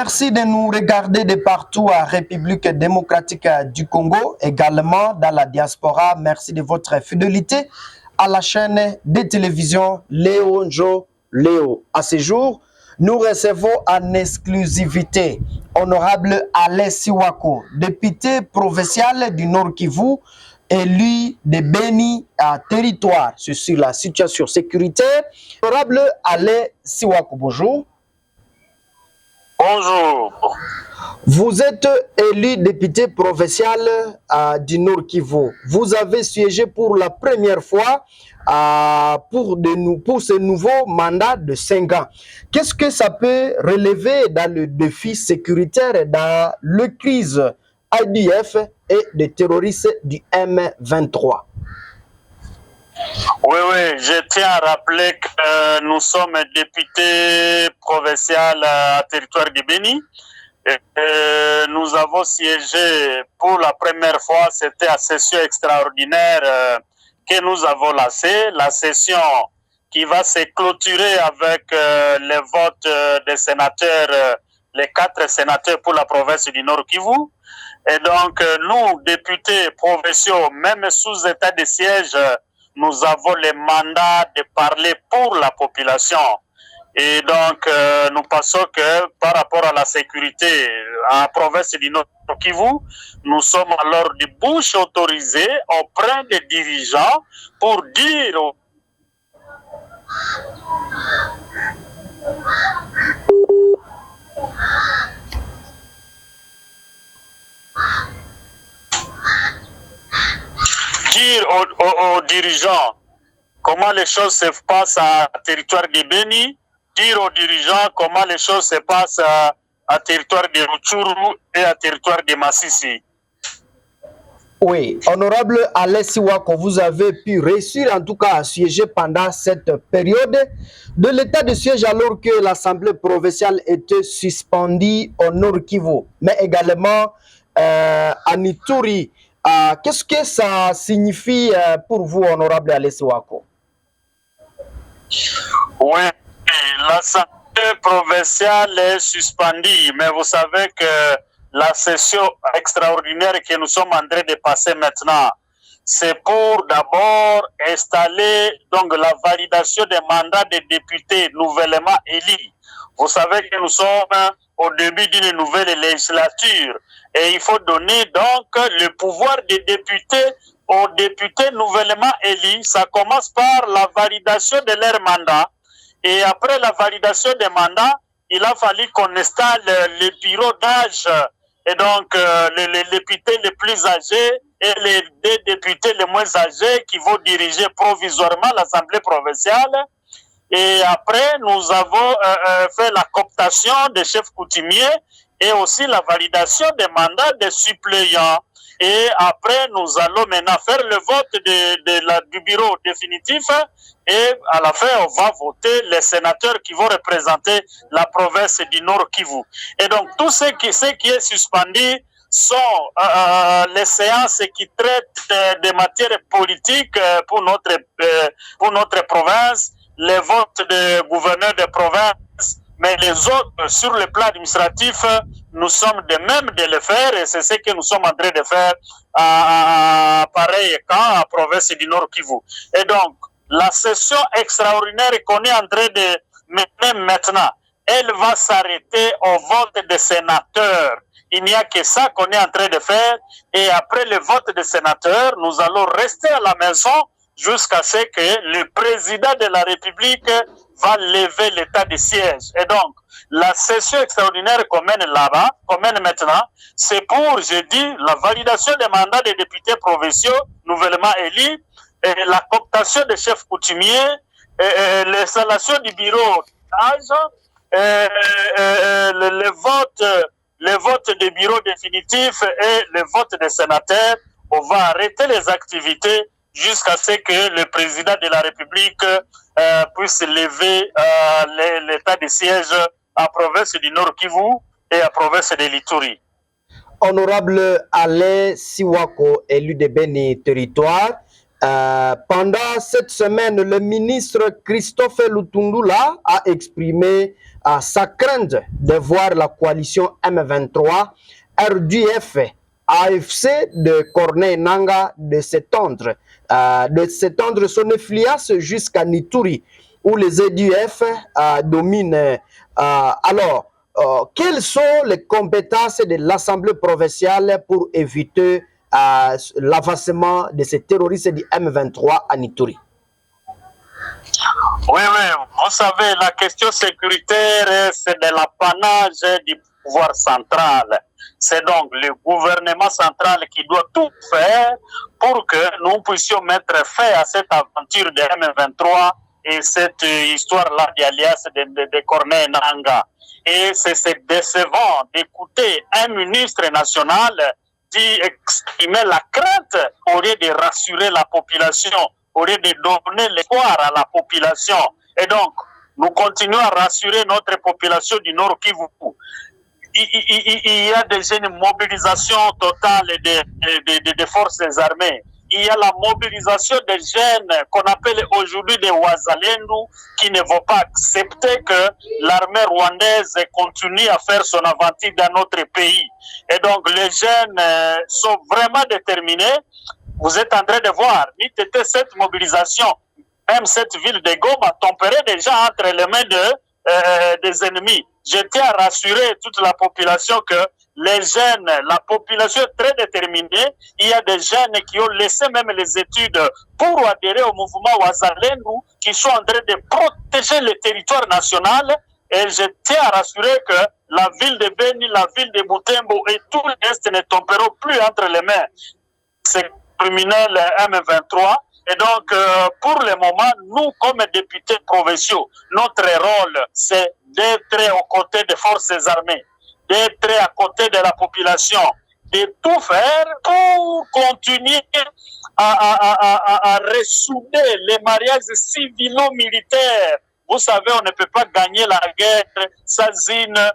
Merci de nous regarder de partout à République démocratique du Congo, également dans la diaspora. Merci de votre fidélité à la chaîne de télévision Léo Njo Léo. À ce jour, nous recevons en exclusivité Honorable Alain Siwako, député provincial du Nord Kivu, élu de Beni à territoire sur la situation sécuritaire. Honorable Alain Siwako, bonjour. Bonjour. Vous êtes élu député provincial du Nord Kivu. Vous avez siégé pour la première fois pour ce nouveau mandat de 5 ans. Qu'est-ce que ça peut relever dans le défi sécuritaire et dans la crise ADF et des terroristes du M23? Oui, je tiens à rappeler que nous sommes députés provinciaux à territoire de Beni. Nous avons siégé pour la première fois, c'était à session extraordinaire que nous avons lancée, la session qui va se clôturer avec les votes des sénateurs, les 4 sénateurs pour la province du Nord Kivu. Et donc, nous, députés provinciaux, même sous état de siège, nous avons le mandat de parler pour la population. Et donc, nous pensons que par rapport à la sécurité à la province du Nord Kivu, nous sommes alors de bouche autorisée auprès des dirigeants pour dire aux dirigeants comment les choses se passent à territoire de Beni, dire aux dirigeants comment les choses se passent à territoire de Rutshuru et à territoire de Masisi. Oui, honorable Alain Siwako, vous avez pu réussir en tout cas à siéger pendant cette période de l'état de siège alors que l'Assemblée provinciale était suspendue au Nord Kivu, mais également à Ituri. Qu'est-ce que ça signifie pour vous, honorable Alain Siwako? Oui, l'Assemblée provinciale est suspendue, mais vous savez que la session extraordinaire que nous sommes en train de passer maintenant, c'est pour d'abord installer donc la validation des mandats des députés nouvellement élus. Vous savez que nous sommes au début d'une nouvelle législature et il faut donner donc le pouvoir des députés aux députés nouvellement élus. Ça commence par la validation de leur mandat et après la validation des mandats, il a fallu qu'on installe les bureaux d'âge et donc les députés les plus âgés et les 2 députés les moins âgés qui vont diriger provisoirement l'Assemblée provinciale. Et après, nous avons fait la cooptation des chefs coutumiers et aussi la validation des mandats des suppléants. Et après, nous allons maintenant faire le vote du bureau définitif et à la fin, on va voter les sénateurs qui vont représenter la province du Nord Kivu. Et donc, tout ce qui est suspendu sont les séances qui traitent des matières politiques pour notre province, les votes des gouverneurs de province, mais les autres, sur le plan administratif, nous sommes de même de le faire et c'est ce que nous sommes en train de faire à pareil camp, à province du Nord Kivu. Et donc, la session extraordinaire qu'on est en train de mener maintenant, elle va s'arrêter au vote des sénateurs. Il n'y a que ça qu'on est en train de faire et après le vote des sénateurs, nous allons rester à la maison jusqu'à ce que le président de la République va lever l'état de siège. Et donc, la session extraordinaire qu'on mène là-bas, qu'on mène maintenant, c'est pour, je dis, la validation des mandats des députés provinciaux nouvellement élus, et la cooptation des chefs coutumiers, l'installation du bureau d'âge, le vote des bureaux définitifs et le vote des sénateurs. On va arrêter les activités jusqu'à ce que le président de la République puisse lever l'état de siège à province du Nord Kivu et à province de l'Ituri. Honorable Alain Siwako, élu de Beni Territoire, Pendant cette semaine, le ministre Christophe Lutundula a exprimé sa crainte de voir la coalition M23, RDF, AFC de Corneille Nangaa de s'étendre son influence jusqu'à Nituri, où les EDF dominent. Quelles sont les compétences de l'Assemblée provinciale pour éviter l'avancement de ces terroristes du M23 à Nituri? Oui, vous savez, la question sécuritaire, c'est de l'apanage du pouvoir central. C'est donc le gouvernement central qui doit tout faire pour que nous puissions mettre fin à cette aventure de M23 et cette histoire-là d'alias de Corneille Nangaa. Et c'est décevant d'écouter un ministre national qui exprimait la crainte au lieu de rassurer la population, au lieu de donner l'espoir à la population. Et donc, nous continuons à rassurer notre population du Nord Kivu. Il y a déjà une mobilisation totale des forces armées. Il y a la mobilisation des jeunes qu'on appelle aujourd'hui des Wazalendo qui ne vont pas accepter que l'armée rwandaise continue à faire son aventure dans notre pays. Et donc les jeunes sont vraiment déterminés. Vous êtes en train de voir, cette mobilisation, même cette ville de Goma tomberait déjà entre les mains des ennemis. Je tiens à rassurer toute la population que les jeunes, la population est très déterminée. Il y a des jeunes qui ont laissé même les études pour adhérer au mouvement Wazalendo, qui sont en train de protéger le territoire national. Et je tiens à rassurer que la ville de Beni, la ville de Butembo et tout le reste ne tomberont plus entre les mains ces criminels M23. Et donc, pour le moment, nous, comme députés provinciaux, notre rôle, c'est d'être aux côtés des forces armées, d'être à côté de la population, de tout faire pour continuer à ressouder les mariages civilo-militaires. Vous savez, on ne peut pas gagner la guerre sans une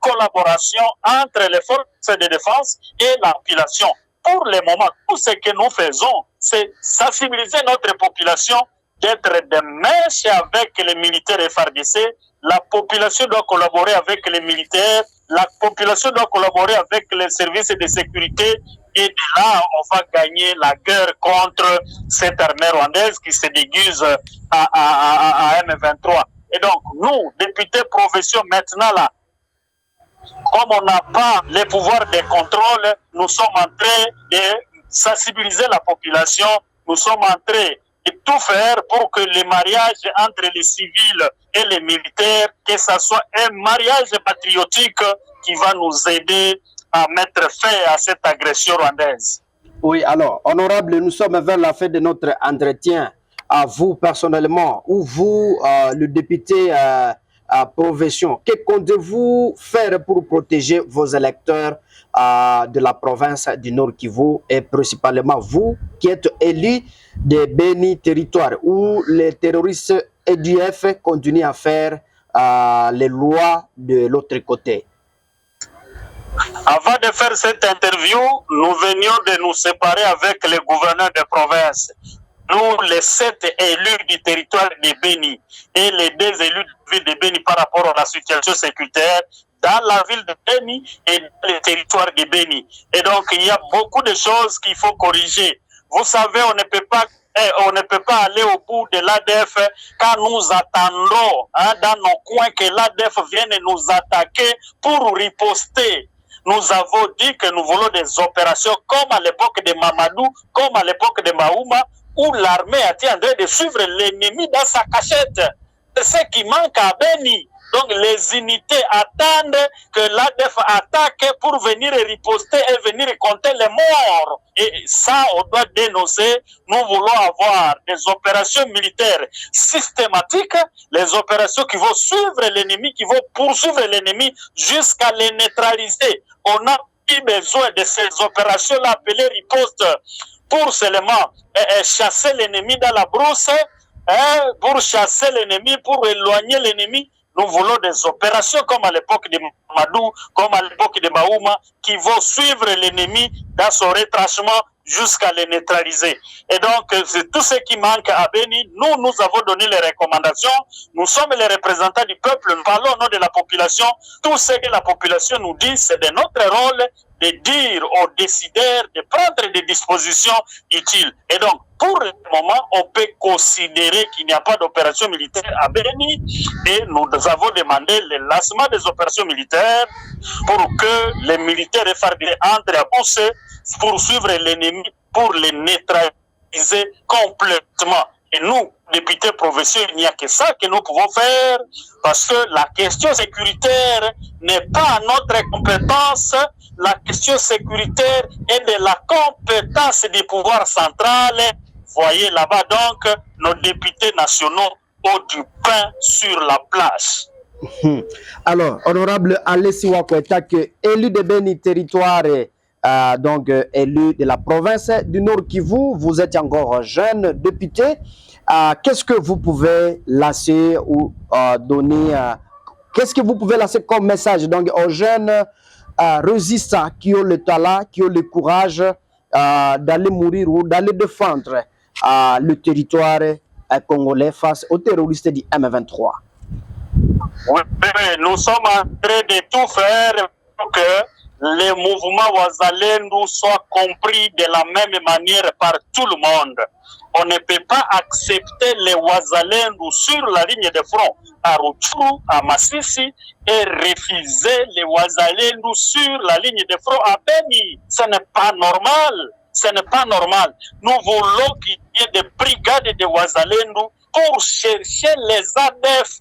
collaboration entre les forces de défense et la population. Pour le moment, tout ce que nous faisons, c'est sensibiliser notre population d'être de mèche avec les militaires FARDC. La population doit collaborer avec les militaires, la population doit collaborer avec les services de sécurité et de là, on va gagner la guerre contre cette armée rwandaise qui se déguise à M23. Et donc, nous, députés provinciaux, maintenant là, comme on n'a pas les pouvoirs de contrôle, nous sommes en train de sensibiliser la population, nous sommes en train de tout faire pour que les mariages entre les civils et les militaires, que ce soit un mariage patriotique qui va nous aider à mettre fin à cette agression rwandaise. Oui, alors, honorable, nous sommes vers la fin de notre entretien. À vous personnellement, ou vous, le député provincial, que comptez-vous faire pour protéger vos électeurs de la province du Nord Kivu et principalement vous qui êtes élus de Beni territoire où les terroristes EDF continuent à faire les lois de l'autre côté? Avant de faire cette interview, nous venions de nous séparer avec les gouverneurs de province. Nous, les 7 élus du territoire de Beni et les 2 élus de la ville de Beni par rapport à la situation sécuritaire dans la ville de Beni et dans le territoire de Beni. Et donc, il y a beaucoup de choses qu'il faut corriger. Vous savez, on ne peut pas aller au bout de l'ADF quand nous attendons dans nos coins que l'ADF vienne nous attaquer pour riposter. Nous avons dit que nous voulons des opérations comme à l'époque de Mamadou, comme à l'époque de Mahouma, où l'armée a été en train de suivre l'ennemi dans sa cachette. C'est ce qui manque à Beni. Donc les unités attendent que l'ADF attaque pour venir riposter et venir compter les morts. Et ça, on doit dénoncer. Nous voulons avoir des opérations militaires systématiques, les opérations qui vont suivre l'ennemi, qui vont poursuivre l'ennemi jusqu'à les neutraliser. On a eu besoin de ces opérations-là appelées riposte pour seulement chasser l'ennemi dans la brousse, pour chasser l'ennemi, pour éloigner l'ennemi. Nous voulons des opérations comme à l'époque de Mamadou, comme à l'époque de Mahouma, qui vont suivre l'ennemi dans son retranchement jusqu'à les neutraliser. Et donc, c'est tout ce qui manque à Beni. Nous avons donné les recommandations. Nous sommes les représentants du peuple. Nous parlons au nom de la population. Tout ce que la population nous dit, c'est de notre rôle de dire aux décideurs de prendre des dispositions utiles. Et donc, pour le moment, on peut considérer qu'il n'y a pas d'opération militaire à Beni et nous avons demandé le lancement des opérations militaires pour que les militaires FARDC entrent à pousser pour suivre l'ennemi, pour les neutraliser complètement. Et nous, députés provinciaux, il n'y a que ça que nous pouvons faire parce que la question sécuritaire n'est pas à notre compétence. La question sécuritaire est de la compétence du pouvoir central. Voyez là-bas donc, nos députés nationaux ont du pain sur la plage. Alors, honorable Alessi Wakweta, élu de Beni territoire, donc élu de la province du Nord Kivu, vous êtes encore jeune député. Qu'est-ce que vous pouvez lancer ou donner, qu'est-ce que vous pouvez lancer comme message donc, aux jeunes résistants qui ont le talent, qui ont le courage d'aller mourir ou d'aller défendre le territoire congolais face aux terroristes du M23? Oui, nous sommes en train de tout faire pour que les mouvements Wazalendo soient compris de la même manière par tout le monde. On ne peut pas accepter les Wazalendo sur la ligne de front à Rutshuru, à Masisi, et refuser les Wazalendo sur la ligne de front à Beni. Ce n'est pas normal. Ce n'est pas normal. Nous voulons qu'il y ait des brigades de Wazalendo pour chercher les ADF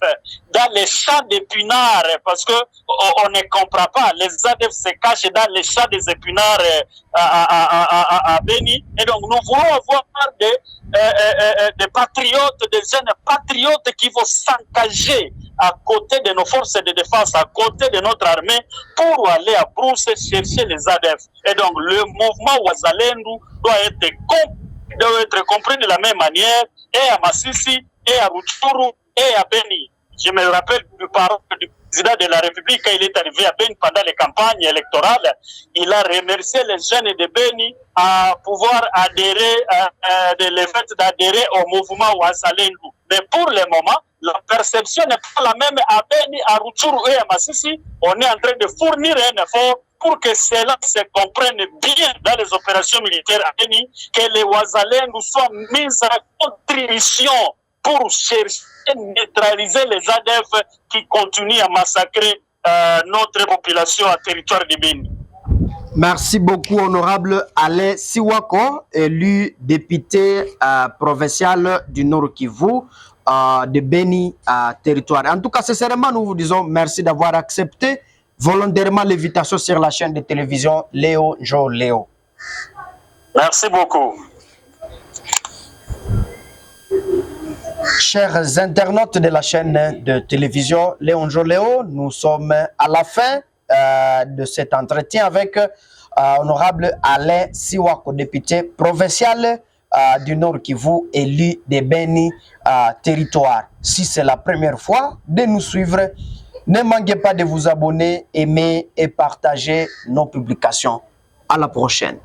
dans les champs d'épinards, parce que on ne comprend pas. Les ADF se cachent dans les champs des épinards à Beni. Et donc, nous voulons avoir des patriotes, des jeunes patriotes qui vont s'engager à côté de nos forces de défense, à côté de notre armée, pour aller à Brousse chercher les ADF. Et donc, le mouvement Wazalendo doit être compris de la même manière, et à Masisi, et à Rutshuru, et à Beni. Je me rappelle du parole du président de la République, quand il est arrivé à Beni pendant les campagnes électorales, il a remercié les jeunes de Beni à pouvoir adhérer, le fait d'adhérer au mouvement Wazalendo. Mais pour le moment, la perception n'est pas la même à Beni, à Rutshuru et à Masisi. On est en train de fournir un effort pour que cela se comprenne bien dans les opérations militaires à Beni, que les Wazalendo soient mis à contribution pour chercher à neutraliser les ADF qui continuent à massacrer notre population à territoire de Beni. Merci beaucoup, honorable Alain Siwako, élu député provincial du Nord Kivu de Beni territoire. En tout cas, sincèrement, nous vous disons merci d'avoir accepté volontairement l'invitation sur la chaîne de télévision Léo Jo Léo. Merci beaucoup. Chers internautes de la chaîne de télévision Léon Jo Léo, nous sommes à la fin de cet entretien avec honorable Alain Siwako, député provincial du Nord Kivu, élu de Beni territoire. Si c'est la première fois de nous suivre, ne manquez pas de vous abonner, aimer et partager nos publications. À la prochaine.